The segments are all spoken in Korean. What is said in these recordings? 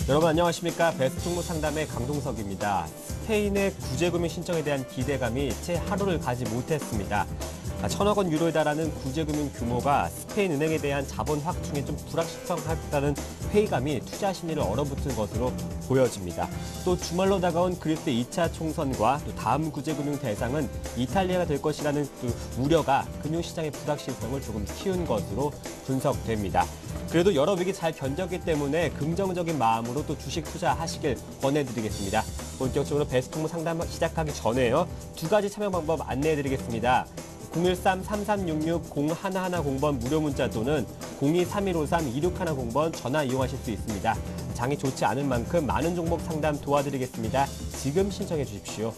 여러분 안녕하십니까. 베스트총무 상담의 강동석입니다. 스페인의 구제금융 신청에 대한 기대감이 채 하루를 가지 못했습니다. 1,000억 원 유로에 달하는 구제금융 규모가 스페인 은행에 대한 자본 확충에 좀 불확실성하다는 회의감이 투자 심리를 얼어붙은 것으로 보여집니다. 또 주말로 다가온 그리스 2차 총선과 또 다음 구제금융 대상은 이탈리아가 될 것이라는 또 우려가 금융시장의 불확실성을 조금 키운 것으로 분석됩니다. 그래도 여러 위기 잘 견뎠기 때문에 긍정적인 마음으로 또 주식 투자하시길 권해드리겠습니다. 본격적으로 베스트총무 상담 시작하기 전에요. 두 가지 참여 방법 안내해드리겠습니다. 013-3366-0110번 무료 문자 또는 02-3153-2610번 전화 이용하실 수 있습니다. 장이 좋지 않은 만큼 많은 종목 상담 도와드리겠습니다. 지금 신청해 주십시오.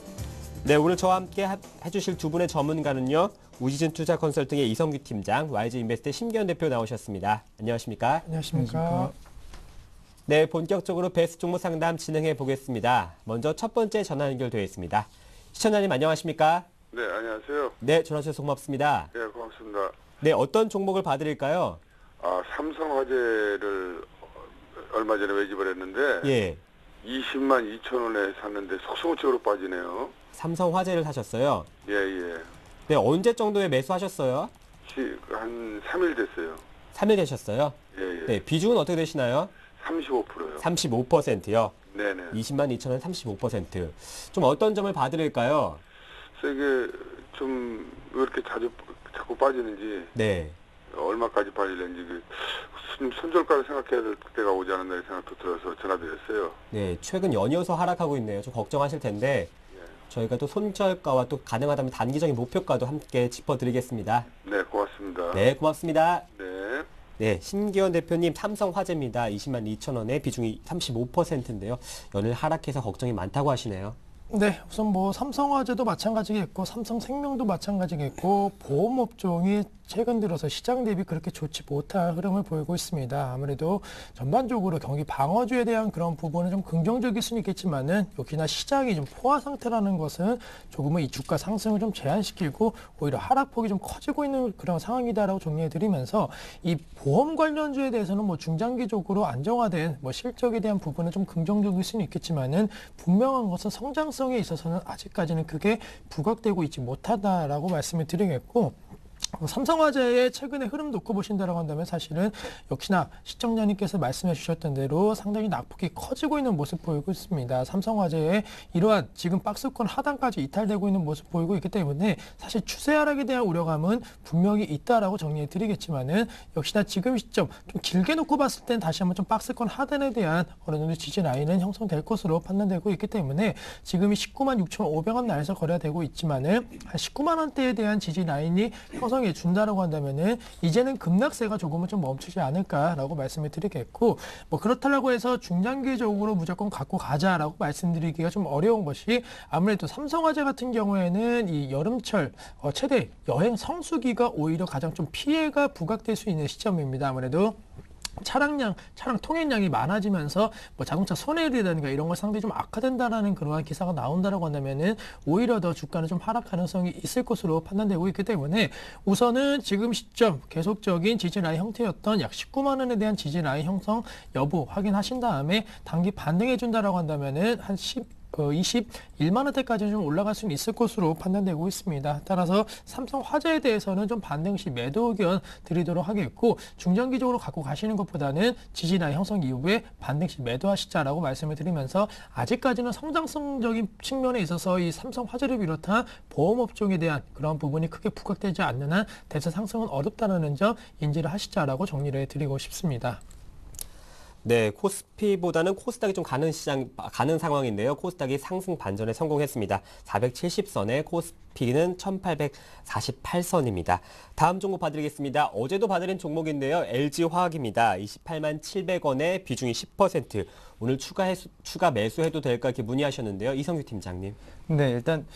네, 오늘 저와 함께 해주실 두 분의 전문가는요. 우지진 투자 컨설팅의 이성규 팀장, YG인베스트 심기현 대표 나오셨습니다. 안녕하십니까? 안녕하십니까? 네, 본격적으로 베스트 종목 상담 진행해 보겠습니다. 먼저 첫 번째 전화 연결되어 있습니다. 시청자님 안녕하십니까? 네, 안녕하세요. 네, 전화 주셔서 고맙습니다. 네, 고맙습니다. 네, 어떤 종목을 봐드릴까요? 삼성화재를 얼마 전에 매집을 했는데 예, 20만 2천 원에 샀는데 속수무책으로 빠지네요. 삼성화재를 사셨어요. 예, 예. 네, 언제 정도에 매수하셨어요? 한 3일 됐어요. 3일 되셨어요? 예, 예. 네, 비중은 어떻게 되시나요? 35%요. 35%요. 네네. 20만 2천 원 35%. 좀 어떤 점을 봐드릴까요? 세게 좀 왜 이렇게 자꾸 빠지는지, 네. 얼마까지 빠질는지 손절가를 생각해야 될 때가 오지 않았나 이 생각도 들어서 전화드렸어요. 네, 최근 연이어서 하락하고 있네요. 좀 걱정하실 텐데 저희가 또 손절가와 또 가능하다면 단기적인 목표가도 함께 짚어드리겠습니다. 네, 고맙습니다. 네, 고맙습니다. 네. 네, 신기현 대표님 삼성화재입니다. 20만 2천 원에 비중이 35%인데요. 연일 하락해서 걱정이 많다고 하시네요. 네, 우선 뭐 삼성화재도 마찬가지겠고 삼성생명도 마찬가지겠고 보험업종이 최근 들어서 시장 대비 그렇게 좋지 못한 흐름을 보이고 있습니다. 아무래도 전반적으로 경기 방어주에 대한 그런 부분은 좀 긍정적일 수는 있겠지만은 역시나 시장이 좀 포화 상태라는 것은 조금은 이 주가 상승을 좀 제한시키고 오히려 하락폭이 좀 커지고 있는 그런 상황이다라고 정리해드리면서 이 보험 관련주에 대해서는 뭐 중장기적으로 안정화된 뭐 실적에 대한 부분은 좀 긍정적일 수는 있겠지만은 분명한 것은 성장성에 있어서는 아직까지는 그게 부각되고 있지 못하다라고 말씀을 드리겠고. 삼성화재의 최근의 흐름 놓고 보신다고 한다면 사실은 역시나 시청자님께서 말씀해 주셨던 대로 상당히 낙폭이 커지고 있는 모습 보이고 있습니다. 삼성화재의 이러한 지금 박스권 하단까지 이탈되고 있는 모습 보이고 있기 때문에 사실 추세 하락에 대한 우려감은 분명히 있다라고 정리해 드리겠지만은 역시나 지금 시점 좀 길게 놓고 봤을 땐 다시 한번 좀 박스권 하단에 대한 어느 정도 지지 라인은 형성될 것으로 판단되고 있기 때문에 지금이 19만 6,500원 나에서 거래가 되고 있지만은 한 19만 원대에 대한 지지 라인이 형성해 준다라고 한다면은 이제는 급락세가 조금은 좀 멈추지 않을까라고 말씀을 드리겠고 뭐 그렇다라고 해서 중장기적으로 무조건 갖고 가자라고 말씀드리기가 좀 어려운 것이 아무래도 삼성화재 같은 경우에는 이 여름철 최대 여행 성수기가 오히려 가장 좀 피해가 부각될 수 있는 시점입니다. 아무래도 차량 통행량이 많아지면서 뭐 자동차 손해율이라든가 이런 걸 상당히 좀 악화된다라는 그러한 기사가 나온다라고 한다면은 오히려 더 주가는 좀 하락 가능성이 있을 것으로 판단되고 있기 때문에 우선은 지금 시점 계속적인 지지 라인 형태였던 약 19만 원에 대한 지지 라인 형성 여부 확인하신 다음에 단기 반등해 준다라고 한다면은 한 21만 원대까지는 좀 올라갈 수는 있을 것으로 판단되고 있습니다. 따라서 삼성화재에 대해서는 좀 반등 시 매도 의견 드리도록 하겠고 중장기적으로 갖고 가시는 것보다는 지지라인 형성 이후에 반등 시 매도하시자라고 말씀을 드리면서 아직까지는 성장성적인 측면에 있어서 이 삼성화재를 비롯한 보험업종에 대한 그런 부분이 크게 부각되지 않는 한 대세 상승은 어렵다는 점 인지를 하시자라고 정리를 해드리고 싶습니다. 네, 코스피보다는 코스닥이 좀 가는 상황인데요. 코스닥이 상승 반전에 성공했습니다. 470선에 코스피는 1848선입니다. 다음 종목 봐드리겠습니다. 어제도 봐드린 종목인데요. LG화학입니다. 28만 700원에 비중이 10%. 오늘 추가 매수해도 될까 이렇게 문의하셨는데요. 이성규 팀장님. 네, 일단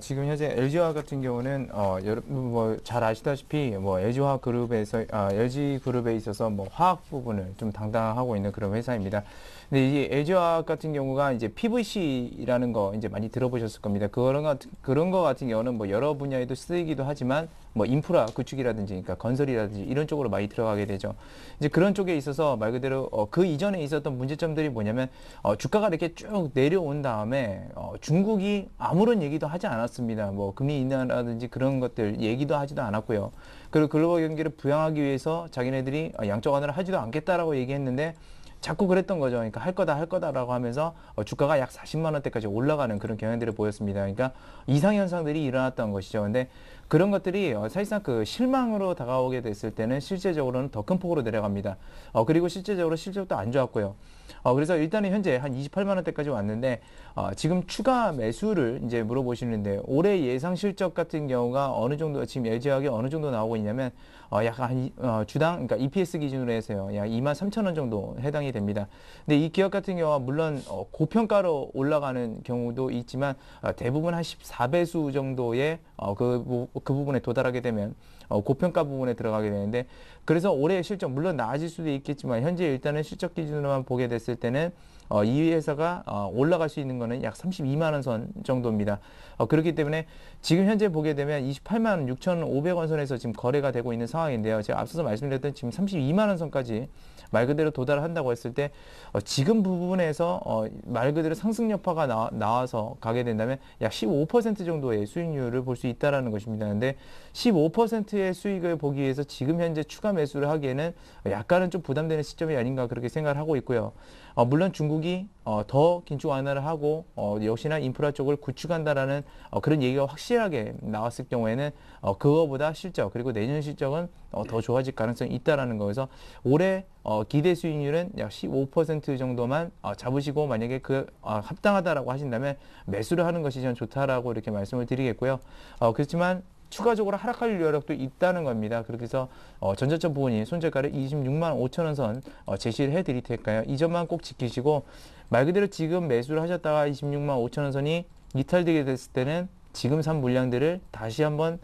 지금 현재 LG화학 같은 경우는 여러분 잘 아시다시피 LG화학 그룹에서 LG 그룹에 있어서 화학 부분을 좀 담당하고 있는 그런 회사입니다. 근데 이 LG화학 같은 경우가 이제 PVC라는 거 이제 많이 들어보셨을 겁니다. 그런 거 같은 경우는 뭐 여러 분야에도 쓰이기도 하지만 뭐 인프라 구축이라든지 그러니까 건설이라든지 이런 쪽으로 많이 들어가게 되죠. 이제 그런 쪽에 있어서 말 그대로 그 이전에 있었던 문제점들이 뭐냐면 주가가 이렇게 쭉 내려온 다음에 중국이 아무런 얘기도 하지 않았습니다. 뭐 금리 인하라든지 그런 것들 얘기도 하지도 않았고요. 그리고 글로벌 경기를 부양하기 위해서 자기네들이 양적 완화를 하지도 않겠다라고 얘기했는데 자꾸 그랬던 거죠. 그러니까 할 거다라고 하면서 주가가 약 40만 원대까지 올라가는 그런 경향들을 보였습니다. 그러니까 이상 현상들이 일어났던 것이죠. 근데 그런 것들이 사실상 그 실망으로 다가오게 됐을 때는 실제적으로는 더 큰 폭으로 내려갑니다. 그리고 실제적으로 실적도 안 좋았고요. 그래서 일단은 현재 한 28만 원대까지 왔는데 지금 추가 매수를 이제 물어보시는데 올해 예상 실적 같은 경우가 어느 정도 지금 LG화학이 어느 정도 나오고 있냐면 약간 주당 그러니까 EPS 기준으로 해서요. 약 23,000원 정도 해당이 됩니다. 근데 이 기업 같은 경우가 물론 고평가로 올라가는 경우도 있지만 대부분 한 14배수 정도의 그 부분에 도달하게 되면 고평가 부분에 들어가게 되는데 그래서 올해 실적 물론 나아질 수도 있겠지만 현재 일단은 실적 기준으로만 보게 됐을 때는 이 회사가 올라갈 수 있는 거는 약 32만 원 선 정도입니다. 그렇기 때문에 지금 현재 보게 되면 28만 6,500원 선에서 지금 거래가 되고 있는 상황인데요. 제가 앞서서 말씀드렸던 지금 32만 원 선까지 말 그대로 도달한다고 했을 때 지금 부분에서 말 그대로 상승 여파가 나와서 가게 된다면 약 15% 정도의 수익률을 볼 수 있다라는 것입니다. 근데 15%의 수익을 보기 위해서 지금 현재 추가 매수를 하기에는 약간은 좀 부담되는 시점이 아닌가 그렇게 생각을 하고 있고요. 물론 중국이 더 긴축 완화를 하고 역시나 인프라 쪽을 구축한다라는 그런 얘기가 확실하게 나왔을 경우에는 그거보다 실적 그리고 내년 실적은 더 좋아질 가능성이 있다라는 거에서 올해 기대 수익률은 약 15% 정도만 잡으시고 만약에 합당하다라고 하신다면 매수를 하는 것이 전 좋다라고 이렇게 말씀을 드리겠고요. 그렇지만 추가적으로 하락할 여력도 있다는 겁니다. 그렇게 해서 전저점 부분이 손절가를 26만 5천 원 선 제시를 해드릴 테니까요. 이 점만 꼭 지키시고 말 그대로 지금 매수를 하셨다가 26만 5천 원 선이 이탈되게 됐을 때는 지금 산 물량들을 다시 한번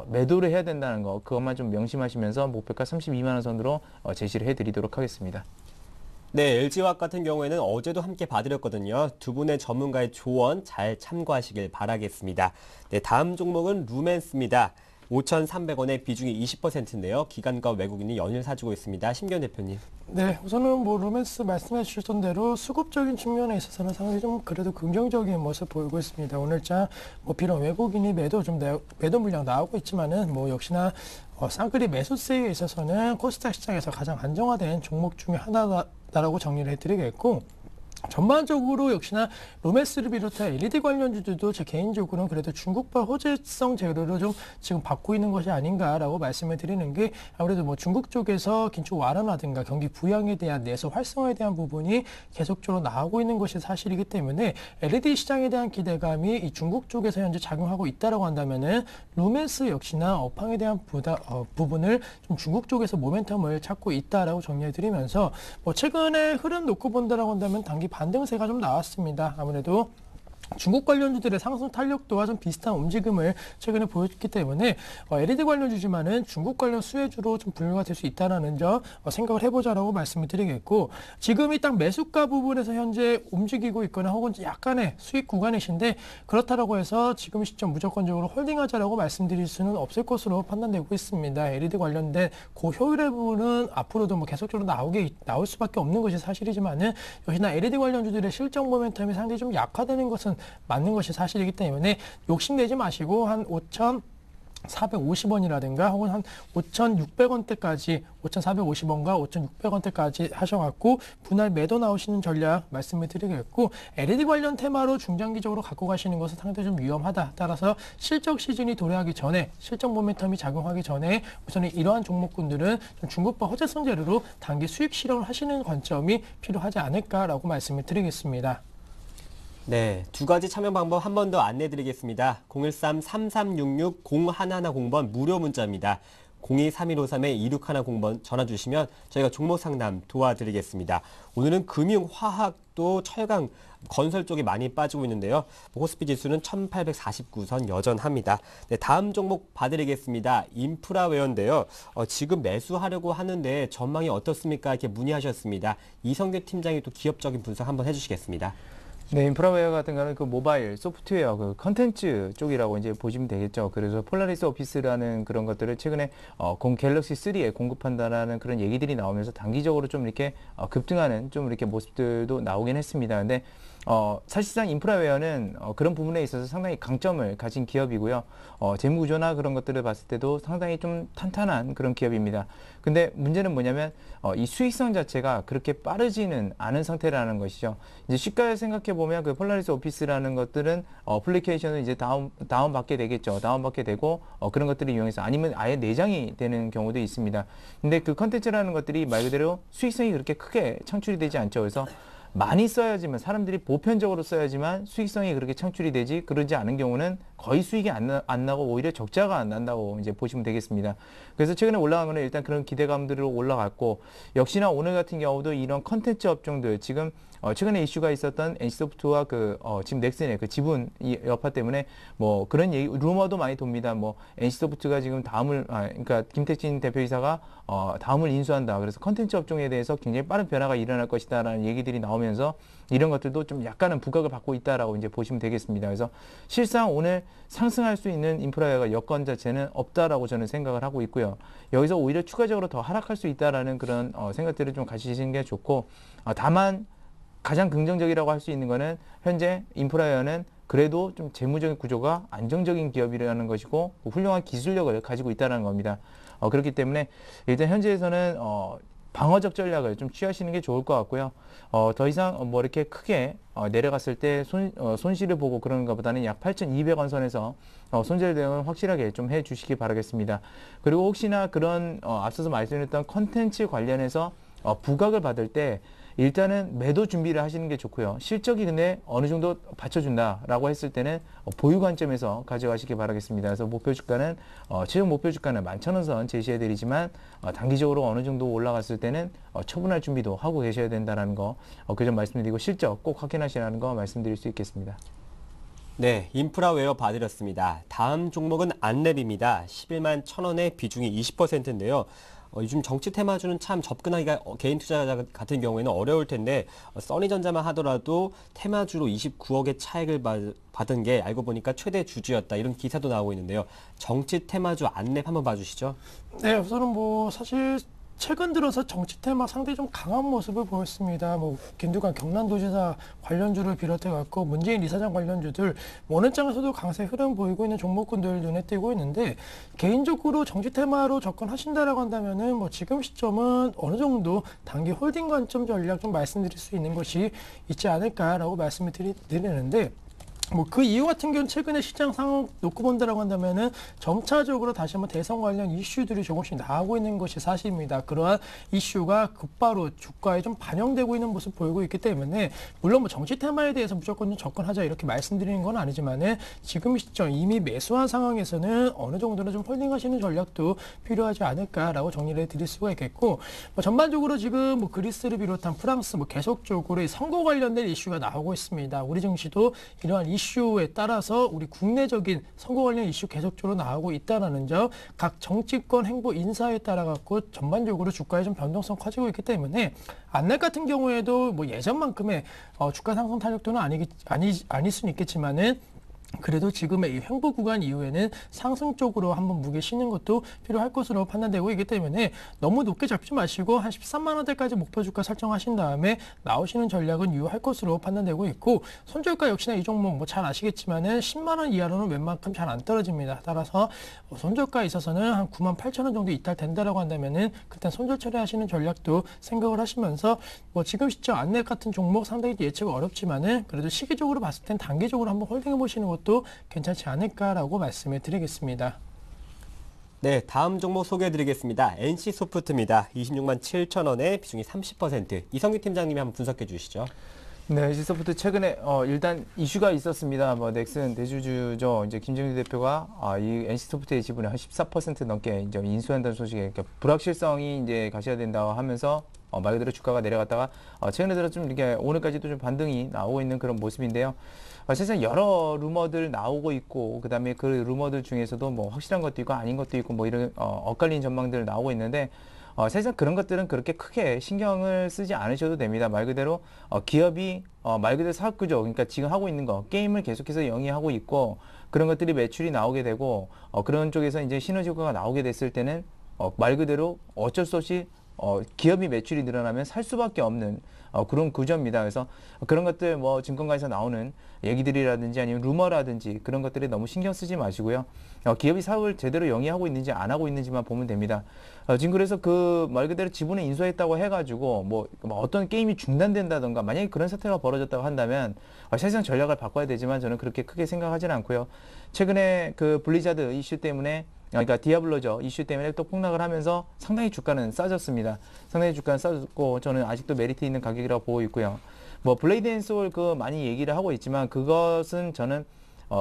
매도를 해야 된다는 거 그것만 좀 명심하시면서 목표가 32만 원 선으로 제시를 해드리도록 하겠습니다. 네, LG화학 같은 경우에는 어제도 함께 봐드렸거든요. 두 분의 전문가의 조언 잘 참고하시길 바라겠습니다. 네, 다음 종목은 루멘스입니다. 5,300원의 비중이 20%인데요. 기관과 외국인이 연일 사주고 있습니다. 심기현 대표님. 네, 우선은 뭐 루멘스 말씀해 주셨던 대로 수급적인 측면에 있어서는 상당히 좀 그래도 긍정적인 모습 보이고 있습니다. 오늘자 뭐 비록 외국인이 매도 물량 나오고 있지만은 뭐 역시나 쌍끌이 매수세에 있어서는 코스닥 시장에서 가장 안정화된 종목 중에 하나다라고 정리를 해드리겠고. 전반적으로 역시나 루멘스를 비롯해 LED 관련주들도 제 개인적으로는 그래도 중국발 호재성 재료를 좀 지금 받고 있는 것이 아닌가라고 말씀을 드리는 게 아무래도 뭐 중국 쪽에서 긴축 완화라든가 경기 부양에 대한 내수 활성화에 대한 부분이 계속적으로 나오고 있는 것이 사실이기 때문에 LED 시장에 대한 기대감이 이 중국 쪽에서 현재 작용하고 있다라고 한다면은 루멘스 역시나 업황에 대한 부분을 좀 중국 쪽에서 모멘텀을 찾고 있다라고 정리해 드리면서 뭐 최근에 흐름 놓고 본다라고 한다면 단기 반등세가 좀 나왔습니다. 아무래도 중국 관련주들의 상승 탄력도와 좀 비슷한 움직임을 최근에 보였기 때문에 LED 관련주지만은 중국 관련 수혜주로 좀 분류가 될 수 있다는 점 생각을 해보자라고 말씀을 드리겠고 지금이 딱 매수가 부분에서 현재 움직이고 있거나 혹은 약간의 수익 구간이신데 그렇다라고 해서 지금 시점 무조건적으로 홀딩하자라고 말씀드릴 수는 없을 것으로 판단되고 있습니다. LED 관련된 고효율의 부분은 앞으로도 뭐 계속적으로 나올 수밖에 없는 것이 사실이지만은 역시나 LED 관련주들의 실적 모멘텀이 상당히 좀 약화되는 것은 맞는 것이 사실이기 때문에 욕심내지 마시고 한 5,450원이라든가 혹은 한 5,600원대까지 5,450원과 5,600원대까지 하셔갖고 분할 매도 나오시는 전략 말씀을 드리겠고 LED 관련 테마로 중장기적으로 갖고 가시는 것은 상당히 좀 위험하다. 따라서 실적 시즌이 도래하기 전에 실적 모멘텀이 작용하기 전에 우선 이러한 종목군들은 좀 중국발 호재성 재료로 단기 수익 실현을 하시는 관점이 필요하지 않을까라고 말씀을 드리겠습니다. 네, 두 가지 참여 방법 한 번 더 안내드리겠습니다. 013-3366-0110번 무료 문자입니다. 02-3153-2610번 전화 주시면 저희가 종목 상담 도와드리겠습니다. 오늘은 금융, 화학도 철강, 건설 쪽이 많이 빠지고 있는데요. 코스피 지수는 1849선 여전합니다. 네, 다음 종목 봐드리겠습니다. 인프라웨어인데요. 지금 매수하려고 하는데 전망이 어떻습니까? 이렇게 문의하셨습니다. 이성규 팀장이 또 기업적인 분석 한번 해주시겠습니다. 네, 인프라웨어 같은 거는 그 모바일 소프트웨어 그 컨텐츠 쪽이라고 이제 보시면 되겠죠. 그래서 폴라리스 오피스라는 그런 것들을 최근에 갤럭시 3에 공급한다라는 그런 얘기들이 나오면서 단기적으로 좀 이렇게 급등하는 좀 이렇게 모습들도 나오긴 했습니다. 근데 사실상 인프라웨어는 그런 부분에 있어서 상당히 강점을 가진 기업이고요. 재무 구조나 그런 것들을 봤을 때도 상당히 좀 탄탄한 그런 기업입니다. 근데 문제는 뭐냐면 이 수익성 자체가 그렇게 빠르지는 않은 상태라는 것이죠. 이제 쉽게 생각해 보면 그 폴라리스 오피스라는 것들은 어플리케이션을 이제 다운 받게 되겠죠. 다운 받게 되고 그런 것들을 이용해서 아니면 아예 내장이 되는 경우도 있습니다. 근데 그 컨텐츠라는 것들이 말 그대로 수익성이 그렇게 크게 창출이 되지 않죠. 그래서 많이 써야지만 사람들이 보편적으로 써야지만 수익성이 그렇게 창출이 되지 그러지 않은 경우는 거의 수익이 안 나고 오히려 적자가 안 난다고 이제 보시면 되겠습니다. 그래서 최근에 올라간 거는 일단 그런 기대감들로 올라갔고 역시나 오늘 같은 경우도 이런 컨텐츠 업종들 지금 최근에 이슈가 있었던 NC소프트와 지금 넥슨의 그 지분 여파 때문에 뭐 그런 얘기 루머도 많이 돕니다. 뭐 NC소프트가 지금 그러니까 김택진 대표이사가 다음을 인수한다. 그래서 컨텐츠 업종에 대해서 굉장히 빠른 변화가 일어날 것이다라는 얘기들이 나오면서 이런 것들도 좀 약간은 부각을 받고 있다라고 이제 보시면 되겠습니다. 그래서 실상 오늘 상승할 수 있는 인프라가 여건 자체는 없다라고 저는 생각을 하고 있고요. 여기서 오히려 추가적으로 더 하락할 수 있다라는 그런 생각들을 좀 가지시는 게 좋고 다만 가장 긍정적이라고 할 수 있는 거는 현재 인프라웨어는 그래도 좀 재무적인 구조가 안정적인 기업이라는 것이고 훌륭한 기술력을 가지고 있다는 겁니다. 그렇기 때문에 일단 현재에서는 방어적 전략을 좀 취하시는 게 좋을 것 같고요. 더 이상 뭐 이렇게 크게 내려갔을 때 손실을 보고 그러는 것보다는 약 8,200원 선에서 손절 대응을 확실하게 좀 해주시기 바라겠습니다. 그리고 혹시나 그런 앞서서 말씀드렸던 컨텐츠 관련해서 부각을 받을 때 일단은 매도 준비를 하시는 게 좋고요. 실적이 근데 어느 정도 받쳐준다라고 했을 때는 보유 관점에서 가져가시기 바라겠습니다. 그래서 목표 주가는 최종 목표 주가는 11,000원 선 제시해드리지만 단기적으로 어느 정도 올라갔을 때는 처분할 준비도 하고 계셔야 된다는 거 그 점 말씀드리고 실적 꼭 확인하시라는 거 말씀드릴 수 있겠습니다. 네, 인프라웨어 봐드렸습니다. 다음 종목은 안랩입니다. 11만 1,000원의 비중이 20%인데요. 요즘 정치 테마주는 참 접근하기가 개인 투자자 같은 경우에는 어려울 텐데 써니전자만 하더라도 테마주로 29억의 차익을 받은 게 알고 보니까 최대 주주였다. 이런 기사도 나오고 있는데요. 정치 테마주 안랩 한번 봐주시죠. 네, 우선은 뭐 사실 최근 들어서 정치 테마 상당히 좀 강한 모습을 보였습니다. 뭐 김두관 경남도지사 관련주를 비롯해 갖고 문재인 이사장 관련주들 오늘 장에서도 강세 흐름 보이고 있는 종목군들 눈에 띄고 있는데 개인적으로 정치 테마로 접근하신다라고 한다면은 뭐 지금 시점은 어느 정도 단기 홀딩 관점 전략 좀 말씀드릴 수 있는 것이 있지 않을까라고 말씀을 드리는데. 뭐 그 이유 같은 경우는 최근에 시장 상황 놓고 본다라고 한다면은 점차적으로 다시 한번 대선 관련 이슈들이 조금씩 나오고 있는 것이 사실입니다. 그러한 이슈가 곧바로 주가에 좀 반영되고 있는 모습 보이고 있기 때문에 물론 뭐 정치 테마에 대해서 무조건 좀 접근하자 이렇게 말씀드리는 건 아니지만은 지금 시점 이미 매수한 상황에서는 어느 정도는 좀 홀딩하시는 전략도 필요하지 않을까라고 정리를 드릴 수가 있겠고 뭐 전반적으로 지금 뭐 그리스를 비롯한 프랑스 뭐 계속적으로 이 선거 관련된 이슈가 나오고 있습니다. 우리 증시도 이러한 이슈에 따라서 우리 국내적인 선거 관련 이슈 계속적으로 나오고 있다는 점, 각 정치권 행보 인사에 따라 갖고 전반적으로 주가의 좀 변동성 커지고 있기 때문에 안랩 같은 경우에도 뭐 예전만큼의 주가 상승 탄력도는 아닐 수는 있겠지만은. 그래도 지금의 이 횡보 구간 이후에는 상승 쪽으로 한번 무게 쉬는 것도 필요할 것으로 판단되고 있기 때문에 너무 높게 잡지 마시고 한 13만 원대까지 목표 주가 설정하신 다음에 나오시는 전략은 유효할 것으로 판단되고 있고 손절가 역시나 이 종목 뭐 잘 아시겠지만은 10만 원 이하로는 웬만큼 잘 안 떨어집니다. 따라서 손절가에 있어서는 한 9만 8천 원 정도 이탈된다라고 한다면은 그때 손절 처리하시는 전략도 생각을 하시면서 뭐 지금 시점 안랩 같은 종목 상당히 예측 어렵지만은 그래도 시기적으로 봤을 땐 단기적으로 한번 홀딩해 보시는 것도 괜찮지 않을까라고 말씀을 드리겠습니다. 네, 다음 종목 소개해드리겠습니다. NC소프트입니다. 26만 7천 원에 비중이 30%. 이성규 팀장님이 한번 분석해 주시죠. 네, NC소프트 최근에 일단 이슈가 있었습니다. 뭐 넥슨 대주주죠. 이제 김정일 대표가 이 NC소프트의 지분을 한 14% 넘게 이제 인수한다는 소식에 그러니까 불확실성이 이제 가셔야 된다고 하면서 말 그대로 주가가 내려갔다가 최근에 들어 좀 이렇게 오늘까지도 좀 반등이 나오고 있는 그런 모습인데요. 사실 여러 루머들 나오고 있고 그다음에 그 루머들 중에서도 뭐 확실한 것도 있고 아닌 것도 있고 뭐 이런 엇갈린 전망들 나오고 있는데 사실상 그런 것들은 그렇게 크게 신경을 쓰지 않으셔도 됩니다. 말 그대로 기업이 말 그대로 사업구조, 그러니까 지금 하고 있는 거, 게임을 계속해서 영위하고 있고 그런 것들이 매출이 나오게 되고 그런 쪽에서 이제 시너지 효과가 나오게 됐을 때는 말 그대로 어쩔 수 없이 기업이 매출이 늘어나면 살 수밖에 없는 그런 구조입니다. 그래서 그런 것들 뭐 증권가에서 나오는 얘기들이라든지 아니면 루머라든지 그런 것들에 너무 신경 쓰지 마시고요. 기업이 사업을 제대로 영위하고 있는지 안 하고 있는지만 보면 됩니다. 지금 그래서 그 말 그대로 지분을 인수했다고 해가지고 뭐 어떤 게임이 중단된다던가 만약에 그런 사태가 벌어졌다고 한다면 사실상 전략을 바꿔야 되지만 저는 그렇게 크게 생각하지는 않고요. 최근에 그 블리자드 이슈 때문에 그러니까 디아블로죠. 이슈 때문에 또 폭락을 하면서 상당히 주가는 싸졌습니다. 상당히 주가는 싸졌고 저는 아직도 메리트 있는 가격이라고 보고 있고요. 뭐 블레이드 앤 소울 그 많이 얘기를 하고 있지만 그것은 저는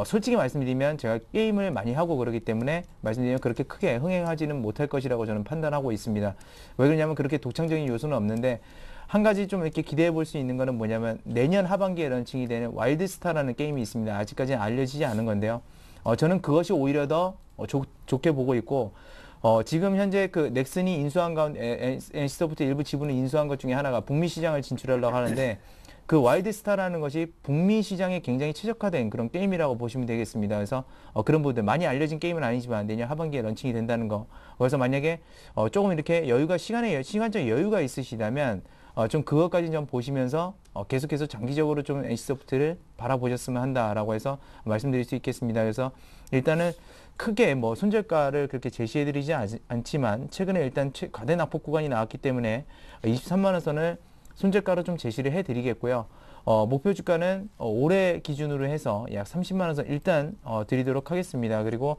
솔직히 말씀드리면 제가 게임을 많이 하고 그러기 때문에 말씀드리면 그렇게 크게 흥행하지는 못할 것이라고 저는 판단하고 있습니다. 왜 그러냐면 그렇게 독창적인 요소는 없는데 한 가지 좀 이렇게 기대해 볼 수 있는 거는 뭐냐면 내년 하반기에 런칭이 되는 와일드스타라는 게임이 있습니다. 아직까지는 알려지지 않은 건데요. 저는 그것이 오히려 더 좋게 보고 있고 지금 현재 그 넥슨이 인수한 가운데 NC소프트 일부 지분을 인수한 것 중에 하나가 북미 시장을 진출하려고 하는데 그 와일드스타라는 것이 북미 시장에 굉장히 최적화된 그런 게임이라고 보시면 되겠습니다. 그래서 그런 부분들 많이 알려진 게임은 아니지만 내년 하반기에 런칭이 된다는 거. 그래서 만약에 조금 이렇게 여유가 시간적 여유가 있으시다면 좀 그것까지 좀 보시면서 계속해서 장기적으로 좀 NC소프트를 바라보셨으면 한다라고 해서 말씀드릴 수 있겠습니다. 그래서 일단은 크게 뭐 손절가를 그렇게 제시해드리지 않지만 최근에 일단 과대 낙폭 구간이 나왔기 때문에 23만 원 선을 손절가로 좀 제시를 해드리겠고요. 목표 주가는 올해 기준으로 해서 약 30만 원 선 일단 드리도록 하겠습니다. 그리고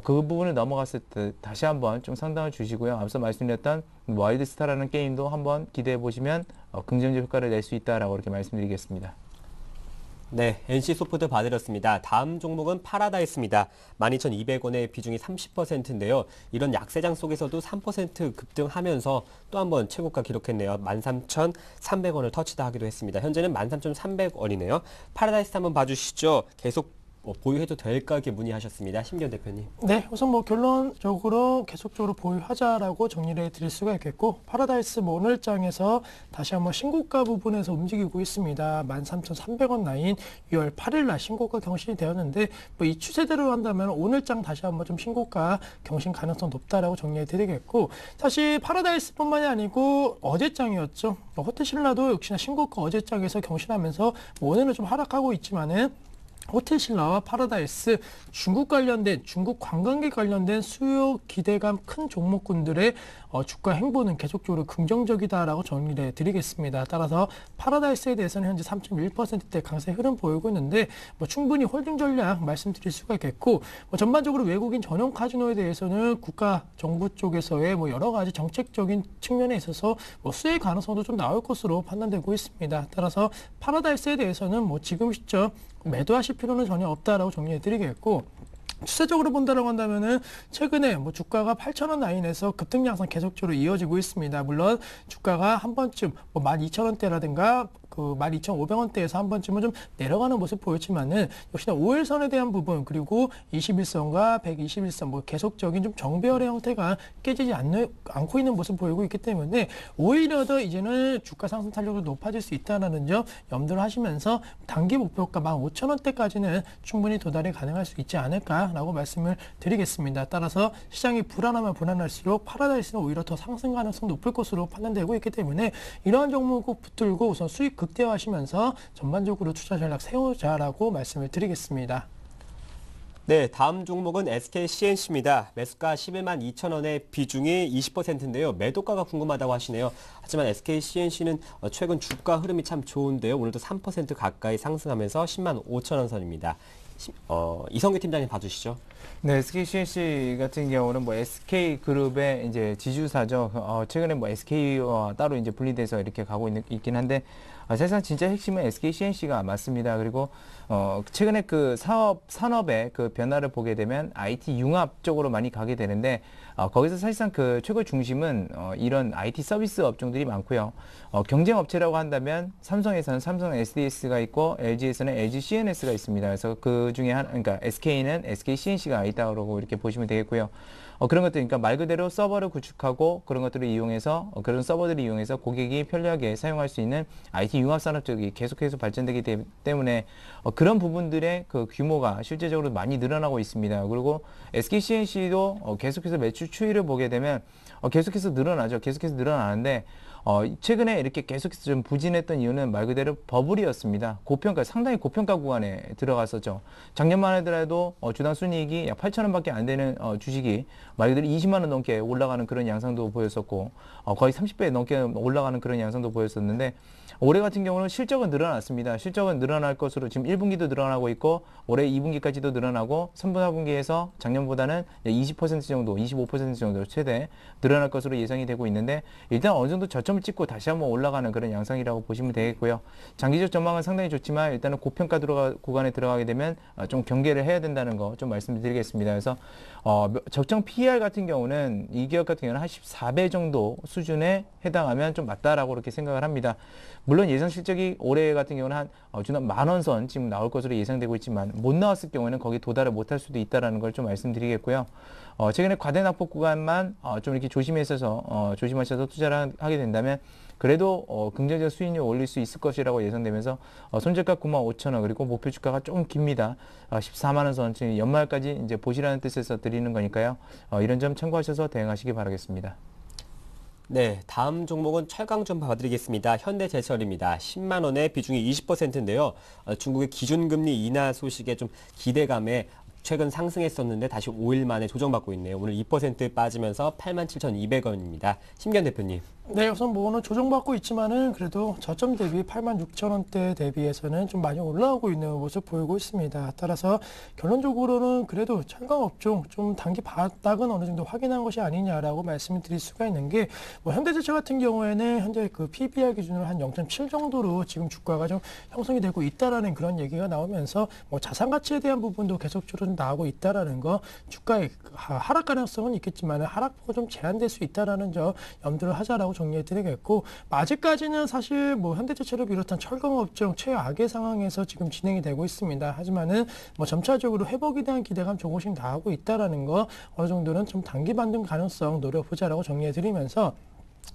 그 부분을 넘어갔을 때 다시 한번 좀 상담을 주시고요. 앞서 말씀드렸던 와일드스타라는 게임도 한번 기대해 보시면 긍정적 효과를 낼 수 있다라고 이렇게 말씀드리겠습니다. 네, NC소프트 봐드렸습니다. 다음 종목은 파라다이스입니다. 12,200원의 비중이 30%인데요. 이런 약세장 속에서도 3% 급등하면서 또 한 번 최고가 기록했네요. 13,300원을 터치하기도 했습니다. 현재는 13,300원이네요. 파라다이스 한번 봐주시죠. 계속 보유해도 될까 이렇게 문의하셨습니다. 심기현 대표님. 네, 우선 뭐 결론적으로 계속적으로 보유하자라고 정리를 해드릴 수가 있겠고 파라다이스 뭐 오늘장에서 다시 한번 신고가 부분에서 움직이고 있습니다. 13,300원 라인 6월 8일 날 신고가 경신이 되었는데 뭐 이 추세대로 한다면 오늘장 다시 한번 좀 신고가 경신 가능성 높다라고 정리해드리겠고 사실 파라다이스뿐만이 아니고 어제장이었죠. 호텔신라도 역시나 신고가 어제장에서 경신하면서 뭐 오늘은 좀 하락하고 있지만은 호텔신라와 파라다이스 중국 관련된 중국 관광객 관련된 수요 기대감 큰 종목군들의 주가 행보는 계속적으로 긍정적이다라고 정리를 해드리겠습니다. 따라서 파라다이스에 대해서는 현재 3.1%대 강세 흐름 보이고 있는데 뭐 충분히 홀딩 전략 말씀드릴 수가 있겠고 전반적으로 외국인 전용 카지노에 대해서는 국가 정부 쪽에서의 뭐 여러 가지 정책적인 측면에 있어서 뭐 수혜 가능성도 좀 나올 것으로 판단되고 있습니다. 따라서 파라다이스에 대해서는 뭐 지금 시점 매도하실 필요는 전혀 없다라고 정리해드리겠고 추세적으로 본다라고 한다면은 최근에 뭐 주가가 8,000원 라인에서 급등 양상 계속적으로 이어지고 있습니다. 물론 주가가 한 번쯤 뭐 12,000원대라든가 그 12,500원대에서 한 번쯤은 좀 내려가는 모습 보였지만은 역시나 5일선에 대한 부분 그리고 21선과 121선 뭐 계속적인 좀 정배열의 형태가 깨지지 않고 있는 모습 보이고 있기 때문에 오히려 더 이제는 주가 상승 탄력도 높아질 수 있다는 점 염두를 하시면서 단기 목표가 15,000원대까지는 충분히 도달이 가능할 수 있지 않을까라고 말씀을 드리겠습니다. 따라서 시장이 불안하면 불안할수록 파라다이스는 오히려 더 상승 가능성 높을 것으로 판단되고 있기 때문에 이러한 종목을 붙들고 우선 수익 극대화하시면서 전반적으로 투자 전략 세우자라고 말씀을 드리겠습니다. 네, 다음 종목은 SKCNC입니다. 매수가 11만 2천 원의 비중이 20%인데요. 매도가가 궁금하다고 하시네요. 하지만 SKCNC는 최근 주가 흐름이 참 좋은데요. 오늘도 3% 가까이 상승하면서 10만 5천 원 선입니다. 이성규 팀장님 봐주시죠. 네, SKCNC 같은 경우는 뭐 SK그룹의 이제 지주사죠. 최근에 뭐 SK와 따로 이제 분리돼서 이렇게 가고 있긴 한데 사실상 진짜 핵심은 SKCNC가 맞습니다. 그리고 최근에 그 산업의 그 변화를 보게 되면 IT 융합 쪽으로 많이 가게 되는데 거기서 사실상 그 최고 중심은 이런 IT 서비스 업종들이 많고요. 경쟁 업체라고 한다면 삼성에서는 삼성 SDS가 있고 LG에서는 LG CNS가 있습니다. 그래서 그 중에 그러니까 SK는 SK CNC가 있다고 이렇게 보시면 되겠고요. 그런 것들, 그러니까 말 그대로 서버를 구축하고 그런 것들을 이용해서 그런 서버들을 이용해서 고객이 편리하게 사용할 수 있는 IT 융합 산업 쪽이 계속해서 발전되기 때문에 그런 부분들의 그 규모가 실제적으로 많이 늘어나고 있습니다. 그리고 SK CNC도 계속해서 매출 추이를 보게 되면 계속해서 늘어나죠. 계속해서 늘어나는데 최근에 이렇게 계속해서 좀 부진했던 이유는 말 그대로 버블이었습니다. 상당히 고평가 구간에 들어갔었죠. 작년만 하더라도 주당 순이익이 약 8,000원밖에 안 되는 주식이 말 그대로 20만 원 넘게 올라가는 그런 양상도 보였었고 거의 30배 넘게 올라가는 그런 양상도 보였었는데 올해 같은 경우는 실적은 늘어났습니다. 실적은 늘어날 것으로 지금 1분기도 늘어나고 있고 올해 2분기까지도 늘어나고 3분, 4분기에서 작년보다는 20% 정도, 25% 정도 최대 늘어날 것으로 예상이 되고 있는데 일단 어느 정도 저점을 찍고 다시 한번 올라가는 그런 양상이라고 보시면 되겠고요. 장기적 전망은 상당히 좋지만 일단은 고평가 구간에 들어가게 되면 좀 경계를 해야 된다는 거 좀 말씀드리겠습니다. 그래서 적정 PER 같은 경우는 이 기업 같은 경우는 한 14배 정도 수준에 해당하면 좀 맞다라고 그렇게 생각을 합니다. 물론 예상 실적이 올해 같은 경우는 한 주당 10,000원 선 지금 나올 것으로 예상되고 있지만 못 나왔을 경우에는 거기 도달을 못할 수도 있다라는 걸 좀 말씀드리겠고요. 최근에 과대 낙폭 구간만 좀 이렇게 조심하셔서 투자를 하게 된다면 그래도 긍정적 수익률 올릴 수 있을 것이라고 예상되면서 손절가 95,000원 그리고 목표 주가가 조금 깁니다. 14만 원 선 지금 연말까지 이제 보시라는 뜻에서 드리는 거니까요. 이런 점 참고하셔서 대응하시기 바라겠습니다. 네, 다음 종목은 철강 좀 봐드리겠습니다. 현대제철입니다. 10만 원의 비중이 20%인데요. 중국의 기준금리 인하 소식에 좀 기대감에 최근 상승했었는데 다시 5일 만에 조정받고 있네요. 오늘 2% 빠지면서 87,200원입니다. 심기현 대표님. 네, 우선 뭐 오늘 조정받고 있지만은 그래도 저점 대비 86,000원대 대비해서는 좀 많이 올라오고 있는 모습 보이고 있습니다. 따라서 결론적으로는 그래도 철강 업종 좀 단기 바닥은 어느 정도 확인한 것이 아니냐라고 말씀을 드릴 수가 있는 게 뭐 현대제철 같은 경우에는 현재 그 PBR 기준으로 한 0.7 정도로 지금 주가가 좀 형성이 되고 있다라는 그런 얘기가 나오면서 뭐 자산 가치에 대한 부분도 계속적으로 나오고 있다라는 거 주가의 하락 가능성은 있겠지만 하락폭은 좀 제한될 수 있다라는 점 염두를 하자라고 정리해드리겠고 아직까지는 사실 뭐 현대제철을 비롯한 철강업종 최악의 상황에서 지금 진행이 되고 있습니다. 하지만은 뭐 점차적으로 회복에 대한 기대감 조금씩 나오고 있다라는 거 어느 정도는 좀 단기 반등 가능성 노려보자라고 정리해드리면서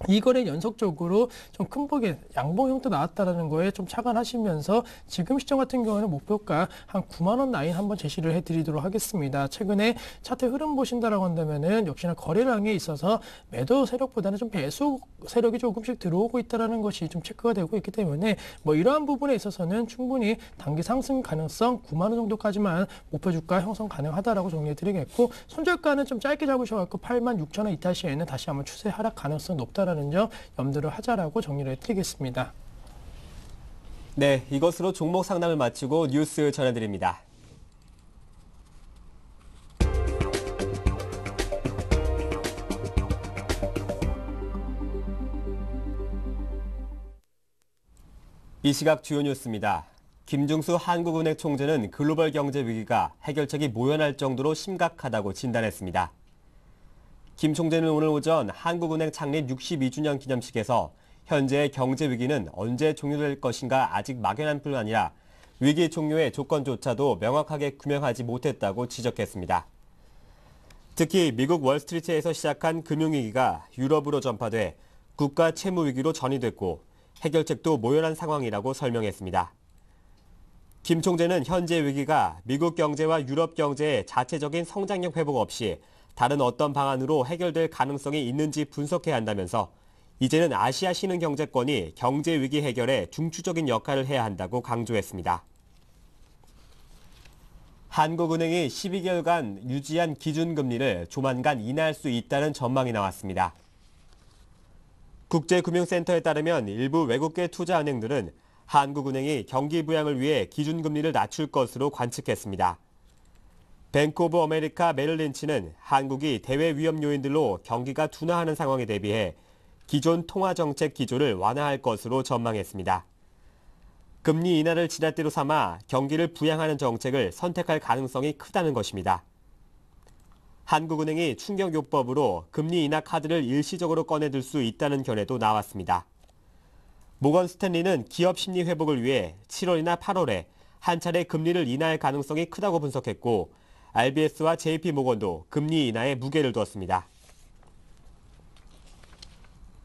이거를 연속적으로 좀 큰 폭의 양봉 형태 나왔다라는 거에 좀 착안하시면서 지금 시점 같은 경우는 목표가 한 9만 원 라인 한번 제시를 해드리도록 하겠습니다. 최근에 차트 흐름 보신다라고 한다면은 역시나 거래량에 있어서 매도 세력보다는 좀 매수 세력이 조금씩 들어오고 있다라는 것이 좀 체크가 되고 있기 때문에 뭐 이러한 부분에 있어서는 충분히 단기 상승 가능성 9만 원 정도까지만 목표 주가 형성 가능하다라고 정리해드리겠고 손절가는 좀 짧게 잡으셔갖고 86,000원 이탈 시에는 다시 한번 추세 하락 가능성 높다라는 점 염두를 하자라고 정리를 해드리겠습니다. 네, 이것으로 종목 상담을 마치고 뉴스 전해드립니다. 이 시각 주요 뉴스입니다. 김중수 한국은행 총재는 글로벌 경제 위기가 해결책이 모연할 정도로 심각하다고 진단했습니다. 김 총재는 오늘 오전 한국은행 창립 62주년 기념식에서 현재의 경제 위기는 언제 종료될 것인가 아직 막연한 뿐 아니라 위기 종료의 조건조차도 명확하게 규명하지 못했다고 지적했습니다. 특히 미국 월스트리트에서 시작한 금융위기가 유럽으로 전파돼 국가 채무 위기로 전이됐고 해결책도 모연한 상황이라고 설명했습니다. 김 총재는 현재 위기가 미국 경제와 유럽 경제의 자체적인 성장력 회복 없이 다른 어떤 방안으로 해결될 가능성이 있는지 분석해야 한다면서 이제는 아시아 신흥 경제권이 경제 위기 해결에 중추적인 역할을 해야 한다고 강조했습니다. 한국은행이 12개월간 유지한 기준금리를 조만간 인하할 수 있다는 전망이 나왔습니다. 국제금융센터에 따르면 일부 외국계 투자은행들은 한국은행이 경기 부양을 위해 기준금리를 낮출 것으로 관측했습니다. 뱅크 오브 아메리카 메릴린치는 한국이 대외 위험 요인들로 경기가 둔화하는 상황에 대비해 기존 통화정책 기조를 완화할 것으로 전망했습니다. 금리 인하를 지렛대로 삼아 경기를 부양하는 정책을 선택할 가능성이 크다는 것입니다. 한국은행이 충격요법으로 금리 인하 카드를 일시적으로 꺼내들 수 있다는 견해도 나왔습니다. 모건 스탠리는 기업 심리 회복을 위해 7월이나 8월에 한 차례 금리를 인하할 가능성이 크다고 분석했고 RBS와 JP모건도 금리 인하에 무게를 두었습니다.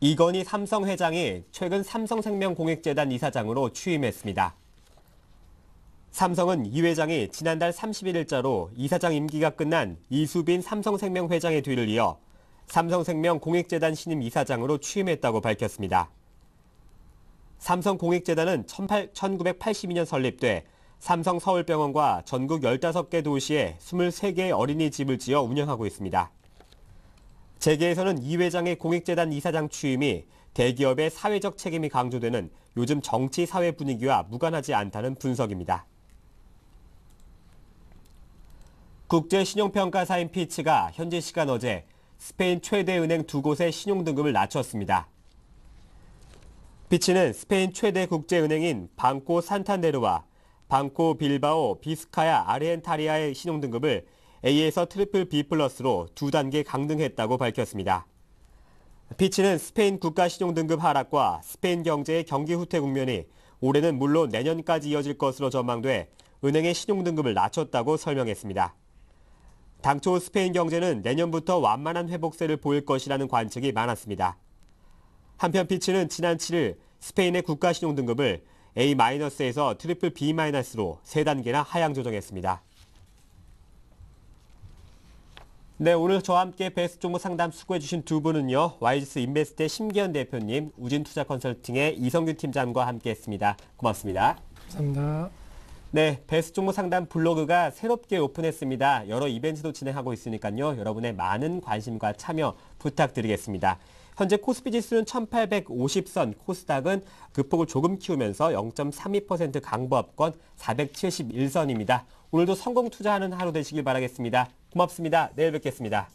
이건희 삼성 회장이 최근 삼성생명 공익재단 이사장으로 취임했습니다. 삼성은 이 회장이 지난달 31일자로 이사장 임기가 끝난 이수빈 삼성생명 회장의 뒤를 이어 삼성생명 공익재단 신임 이사장으로 취임했다고 밝혔습니다. 삼성공익재단은 1982년 설립돼 삼성 서울병원과 전국 15개 도시에 23개의 어린이집을 지어 운영하고 있습니다. 재계에서는 이 회장의 공익재단 이사장 취임이 대기업의 사회적 책임이 강조되는 요즘 정치 사회 분위기와 무관하지 않다는 분석입니다. 국제신용평가사인 피치가 현지 시간 어제 스페인 최대 은행 두 곳의 신용등급을 낮췄습니다. 피치는 스페인 최대 국제은행인 방코 산탄데르와 방코 빌바오 비스카야 아르헨타리아의 신용등급을 A에서 트리플 B+로 두 단계 강등했다고 밝혔습니다. 피치는 스페인 국가 신용등급 하락과 스페인 경제의 경기 후퇴 국면이 올해는 물론 내년까지 이어질 것으로 전망돼 은행의 신용등급을 낮췄다고 설명했습니다. 당초 스페인 경제는 내년부터 완만한 회복세를 보일 것이라는 관측이 많았습니다. 한편 피치는 지난 7일 스페인의 국가 신용등급을 A-에서 트리플 B-로 3단계나 하향 조정했습니다. 네, 오늘 저와 함께 베스트 종목 상담 수고해주신 두 분은요. YGS 인베스트의 심기현 대표님, 우진투자컨설팅의 이성균 팀장과 함께했습니다. 고맙습니다. 감사합니다. 네, 베스트 종목 상담 블로그가 새롭게 오픈했습니다. 여러 이벤트도 진행하고 있으니까요. 여러분의 많은 관심과 참여 부탁드리겠습니다. 현재 코스피 지수는 1850선, 코스닥은 그 폭을 조금 키우면서 0.32% 강보합권 471선입니다. 오늘도 성공 투자하는 하루 되시길 바라겠습니다. 고맙습니다. 내일 뵙겠습니다.